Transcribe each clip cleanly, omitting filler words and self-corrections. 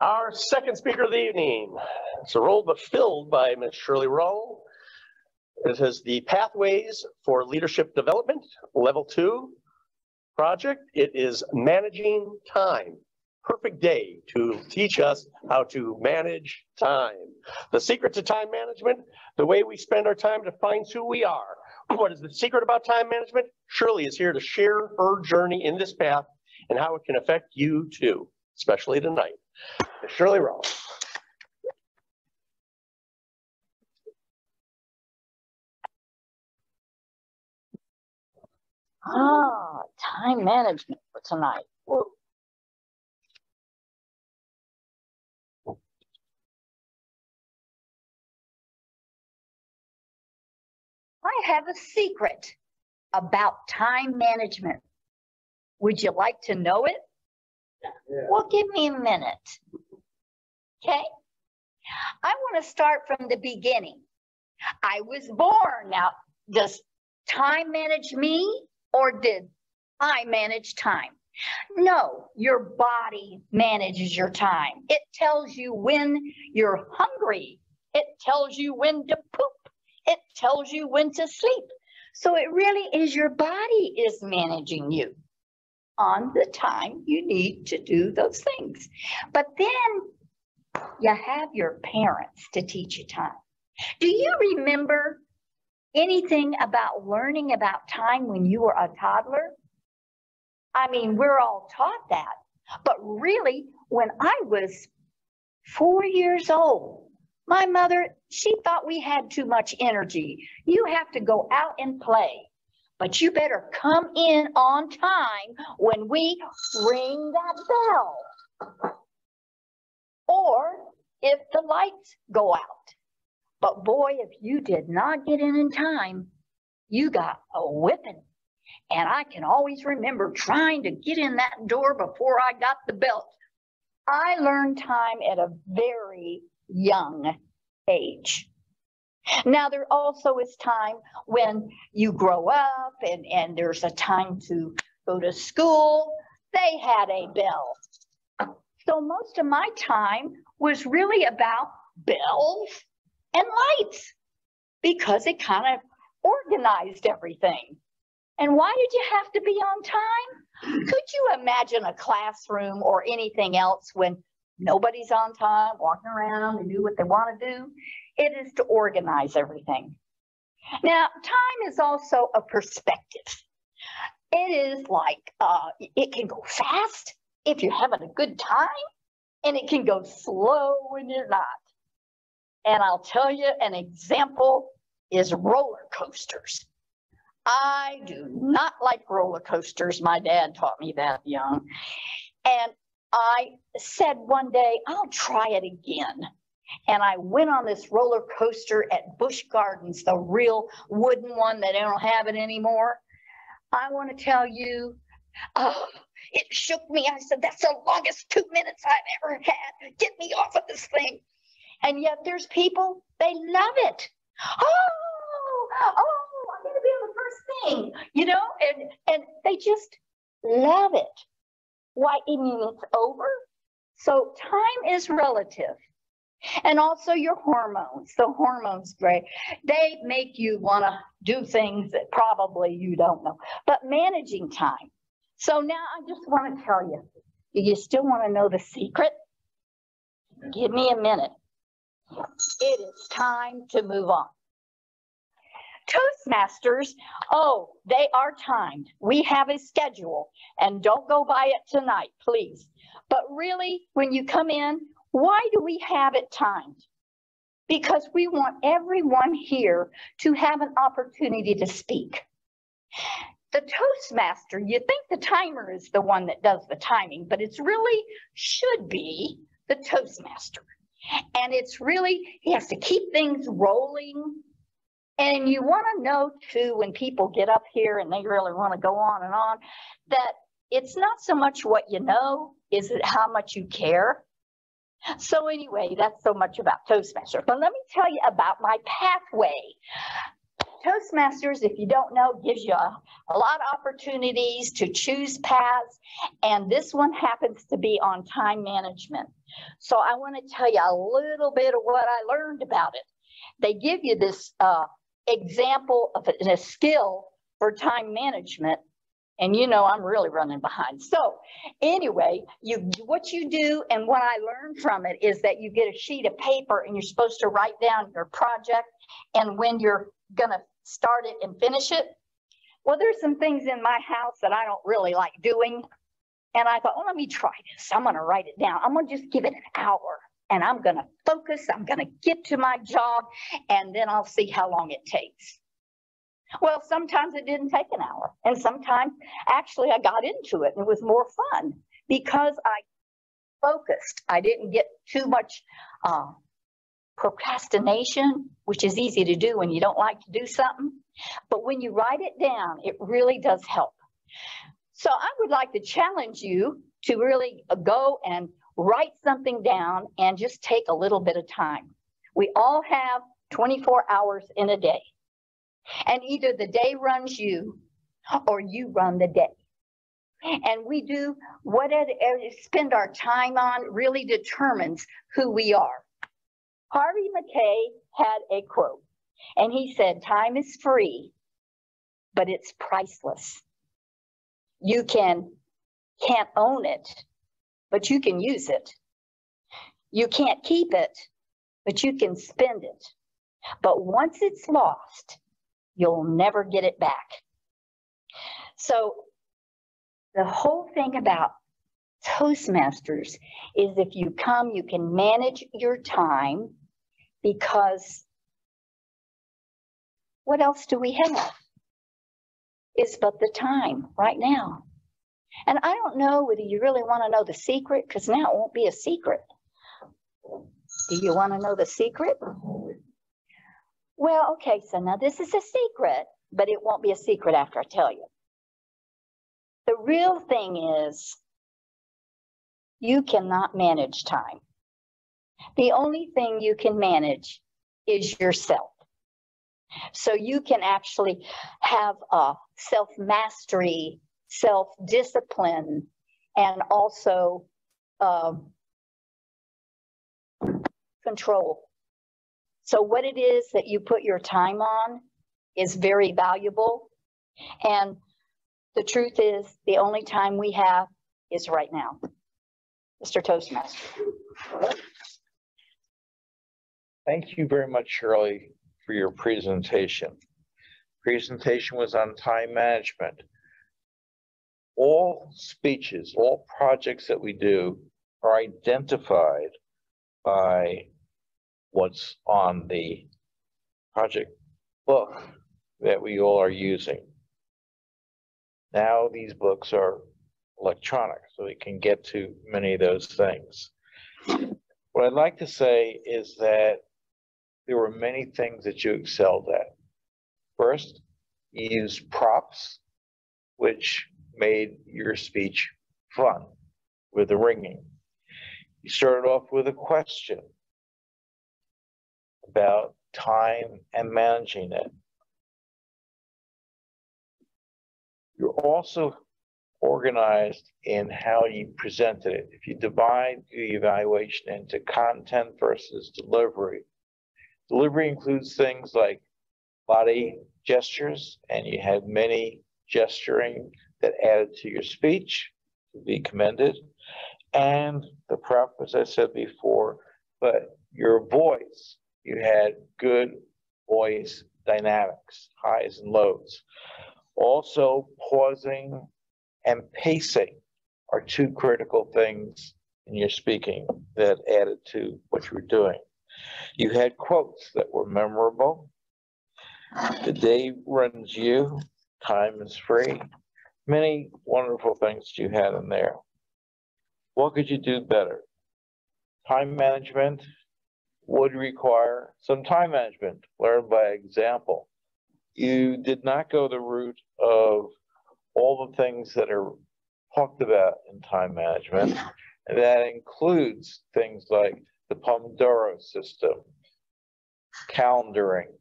Our second speaker of the evening, it's a role but filled by Ms. Shirley Rowell. It is the Pathways for Leadership Development, Level 2 project. It is managing time. Perfect day to teach us how to manage time. The secret to time management, the way we spend our time defines who we are. What is the secret about time management? Shirley is here to share her journey in this path and how it can affect you too, especially tonight. Shirley Rowell. Time management for tonight. Whoa. I have a secret about time management. Would you like to know it? Yeah. Well, give me a minute. Okay. I want to start from the beginning. I was born. Now, does time manage me or did I manage time? No, your body manages your time. It tells you when you're hungry. It tells you when to poop. It tells you when to sleep. So it really is your body is managing you on the time you need to do those things. But then you have your parents to teach you time. Do you remember anything about learning about time when you were a toddler? I mean, we're all taught that. But really, when I was 4 years old, my mother, she thought we had too much energy. You have to go out and play, but you better come in on time when we ring that bell. Or if the lights go out. But boy, if you did not get in time, you got a whipping. And I can always remember trying to get in that door before I got the belt. I learned time at a very young age. Now, there also is time when you grow up and there's a time to go to school. They had a bell. So most of my time was really about bells and lights because it kind of organized everything. And why did you have to be on time? Could you imagine a classroom or anything else when nobody's on time, walking around and do what they want to do? It is to organize everything. Now, time is also a perspective. It is like, it can go fast if you're having a good time, and it can go slow when you're not. And I'll tell you an example is roller coasters. I do not like roller coasters. My dad taught me that young. And I said one day, I'll try it again. And I went on this roller coaster at Busch Gardens, the real wooden one that they don't have it anymore. I want to tell you, it shook me. I said, that's the longest 2 minutes I've ever had. Get me off of this thing. And yet there's people, they love it. I'm going to be on the first thing, you know, and they just love it. Why, I mean, it's over. So time is relative. And also your hormones, the hormones, right? They make you want to do things that probably you don't know, but managing time. So now I just want to tell you, do you still want to know the secret? Give me a minute. It is time to move on. Toastmasters, they are timed. We have a schedule, and don't go by it tonight, please. But really, when you come in, why do we have it timed? Because we want everyone here to have an opportunity to speak. The Toastmaster, you think the timer is the one that does the timing, but it's really should be the Toastmaster. And it's really, he has to keep things rolling. And you want to know, too, when people get up here and they really want to go on and on, that it's not so much what you know, is it how much you care. So anyway, that's so much about Toastmasters. But let me tell you about my pathway. Toastmasters, if you don't know, gives you a lot of opportunities to choose paths. And this one happens to be on time management. So I want to tell you a little bit of what I learned about it. They give you this example of a skill for time management. And you know, I'm really running behind. So anyway, what you do and what I learned from it is that you get a sheet of paper and you're supposed to write down your project and when you're going to start it and finish it. Well, there's some things in my house that I don't really like doing. And I thought, well, let me try this. I'm going to write it down. I'm going to just give it an hour and I'm going to focus. I'm going to get to my job and then I'll see how long it takes. Well, sometimes it didn't take an hour. And sometimes actually I got into it and it was more fun because I focused. I didn't get too much procrastination, which is easy to do when you don't like to do something. But when you write it down, it really does help. So I would like to challenge you to really go and write something down and just take a little bit of time. We all have 24 hours in a day. And either the day runs you or you run the day. And we do whatever spend our time on really determines who we are. Harvey Mackay had a quote, and he said, time is free, but it's priceless. You can't own it, but you can use it. You can't keep it, but you can spend it. But once it's lost, you'll never get it back. So the whole thing about Toastmasters is if you come, you can manage your time because what else do we have? It's but the time right now. And I don't know whether you really want to know the secret because now it won't be a secret. Do you want to know the secret? Well, okay, so now this is a secret, but it won't be a secret after I tell you. The real thing is you cannot manage time. The only thing you can manage is yourself. So you can actually have self-mastery, self-discipline, and also control. So what it is that you put your time on is very valuable. And the truth is, the only time we have is right now. Mr. Toastmaster. Thank you very much, Shirley, for your presentation. Presentation was on time management. All speeches, all projects that we do are identified by what's on the project book that we all are using. Now these books are electronic, so we can get to many of those things. What I'd like to say is that there were many things that you excelled at. First, you used props, which made your speech fun with the ringing. You started off with a question about time and managing it. You're also organized in how you presented it. If you divide the evaluation into content versus delivery, delivery includes things like body gestures, and you had many gesturing that added to your speech, to be commended. And the prep, as I said before, but your voice, you had good voice dynamics, highs and lows. Also, pausing and pacing are two critical things in your speaking that added to what you were doing. You had quotes that were memorable. The day runs you, time is free. Many wonderful things you had in there. What could you do better? Time management would require some time management, learned by example. You did not go the route of all the things that are talked about in time management. And that includes things like the Pomodoro system, calendaring,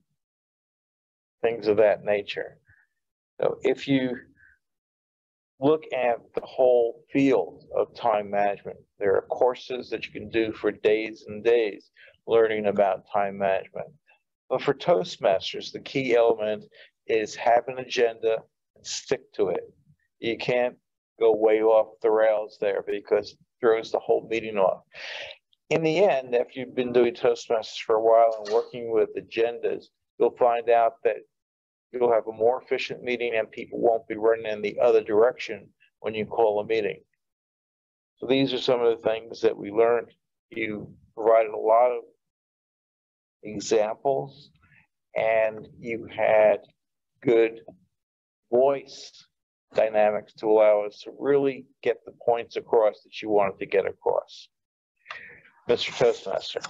things of that nature. So if you look at the whole field of time management, there are courses that you can do for days and days learning about time management. But for Toastmasters, the key element is have an agenda and stick to it. You can't go way off the rails there because it throws the whole meeting off. In the end, after you've been doing Toastmasters for a while and working with agendas, you'll find out that you'll have a more efficient meeting and people won't be running in the other direction when you call a meeting. So these are some of the things that we learned. You provided a lot of examples and you had good voice dynamics to allow us to really get the points across that you wanted to get across. Mr. Toastmaster.